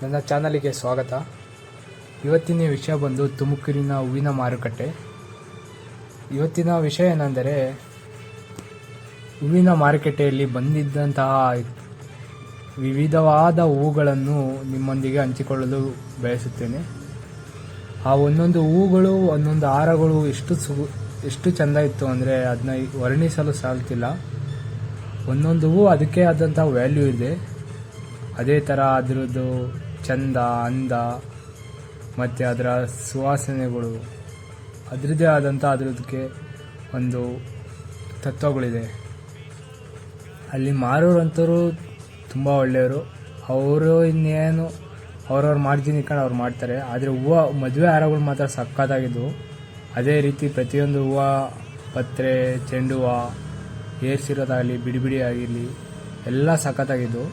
ನನ್ನ ಚಾನಲಿಗೆ ಸ್ವಾಗತ. ಇವತ್ತಿನ ವಿಷಯ ಬಂದು ತುಮಕೂರಿನ ಹೂವಿನ ಮಾರುಕಟ್ಟೆ. ಇವತ್ತಿನ ವಿಷಯ ಏನೆಂದರೆ, ಹೂವಿನ ಮಾರುಕಟ್ಟೆಯಲ್ಲಿ ಬಂದಿದ್ದಂತಹ ವಿವಿಧವಾದ ಹೂಗಳನ್ನು ನಿಮ್ಮೊಂದಿಗೆ ಹಂಚಿಕೊಳ್ಳಲು ಬಯಸುತ್ತೇನೆ. ಆ ಒಂದೊಂದು ಹೂಗಳು, ಒಂದೊಂದು ಹಾರಗಳು ಎಷ್ಟು ಚೆಂದ ಇತ್ತು ಅಂದರೆ ಅದನ್ನ ವರ್ಣಿಸಲು ಸಾಲ್ತಿಲ್ಲ. ಒಂದೊಂದು ಹೂವು ಅದಕ್ಕೆ ಆದಂಥ ವ್ಯಾಲ್ಯೂ ಇದೆ. ಅದೇ ಥರ ಅದರದ್ದು ಚಂದ, ಅಂದ ಮತ್ತು ಅದರ ಸುವಾಸನೆಗಳು, ಅದರದ್ದೇ ಆದಂಥ ಅದರದಕ್ಕೆ ಒಂದು ತತ್ವಗಳಿದೆ. ಅಲ್ಲಿ ಮಾರೋರಂಥವ್ರು ತುಂಬ ಒಳ್ಳೆಯವರು. ಅವರು ಇನ್ನೇನು ಅವ್ರವ್ರು ಮಾಡ್ತೀನಿ ಕಣ ಅವ್ರು ಮಾಡ್ತಾರೆ. ಆದರೆ ಹೂವು ಮದುವೆ ಹಾರಗಳು ಮಾತ್ರ ಸಕ್ಕತ್ತಾಗಿದ್ದವು. ಅದೇ ರೀತಿ ಪ್ರತಿಯೊಂದು ಹೂವು, ಪತ್ರೆ, ಚೆಂಡು ಹೂವು, ಏರ್ಸಿರೋದಾಗಲಿ, ಬಿಡಿ ಆಗಿರಲಿ ಎಲ್ಲ ಸಕ್ಕತ್ತಾಗಿದ್ದವು.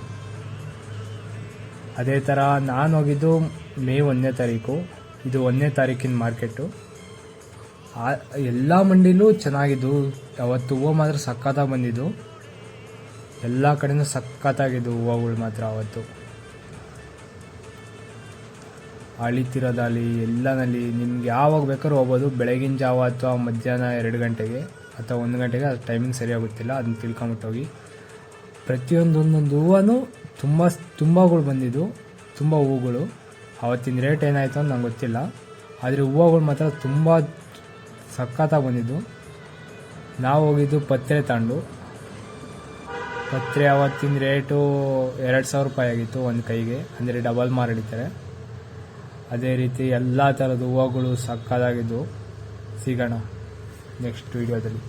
ಅದೇ ಥರ ನಾನು ಹೋಗಿದ್ದು ಮೇ 1ನೇ ತಾರೀಕು. ಇದು 1ನೇ ತಾರೀಕಿನ ಮಾರ್ಕೆಟು. ಎಲ್ಲ ಮಂಡಿಲೂ ಚೆನ್ನಾಗಿದ್ದು. ಅವತ್ತು ಹೂವು ಮಾತ್ರ ಸಕ್ಕತ್ತಾಗಿ ಬಂದಿದ್ದು. ಎಲ್ಲ ಕಡೆನೂ ಸಕ್ಕತ್ತಾಗಿದ್ದು ಹೂವುಗಳು ಮಾತ್ರ. ಅವತ್ತು ಅಳಿತಿರೋದಾಗಲಿ ಎಲ್ಲನಲ್ಲಿ ನಿಮ್ಗೆ ಯಾವಾಗ ಬೇಕಾದ್ರೂ ಹೋಗ್ಬೋದು. ಬೆಳಗಿನ ಜಾವ ಅಥವಾ ಮಧ್ಯಾಹ್ನ 2 ಗಂಟೆಗೆ ಅಥವಾ 1 ಗಂಟೆಗೆ, ಅದು ಟೈಮಿಂಗ್ ಸರಿಯಾಗುತ್ತಿಲ್ಲ, ಅದನ್ನ ತಿಳ್ಕೊಂಬಿಟ್ಟು ಹೋಗಿ. ಪ್ರತಿಯೊಂದೊಂದೊಂದು ಹೂವು ತುಂಬಗಳು ಬಂದಿದ್ದು, ತುಂಬ ಹೂವುಗಳು. ಆವತ್ತಿನ ರೇಟ್ ಏನಾಯಿತು ಅಂತ ನಂಗೆ ಗೊತ್ತಿಲ್ಲ. ಆದರೆ ಹೂವುಗಳು ಮಾತ್ರ ತುಂಬ ಸಕ್ಕತ್ತಾಗಿ ಬಂದಿದ್ದು. ನಾವು ಹೋಗಿದ್ದು ಪತ್ರೆ ತಗೊಂಡು. ಪತ್ರೆ ಆವತ್ತಿನ ರೇಟು 2,000 ರೂಪಾಯಿ ಆಗಿತ್ತು ಒಂದು ಕೈಗೆ, ಅಂದರೆ ಡಬಲ್ ಮಾರು ಹಿಡಿತಾರೆ. ಅದೇ ರೀತಿ ಎಲ್ಲ ಥರದ ಹೂವುಗಳು ಸಕ್ಕತ್ತಾಗಿದ್ದು. ಸಿಗೋಣ ನೆಕ್ಸ್ಟ್ ವಿಡಿಯೋದಲ್ಲಿ.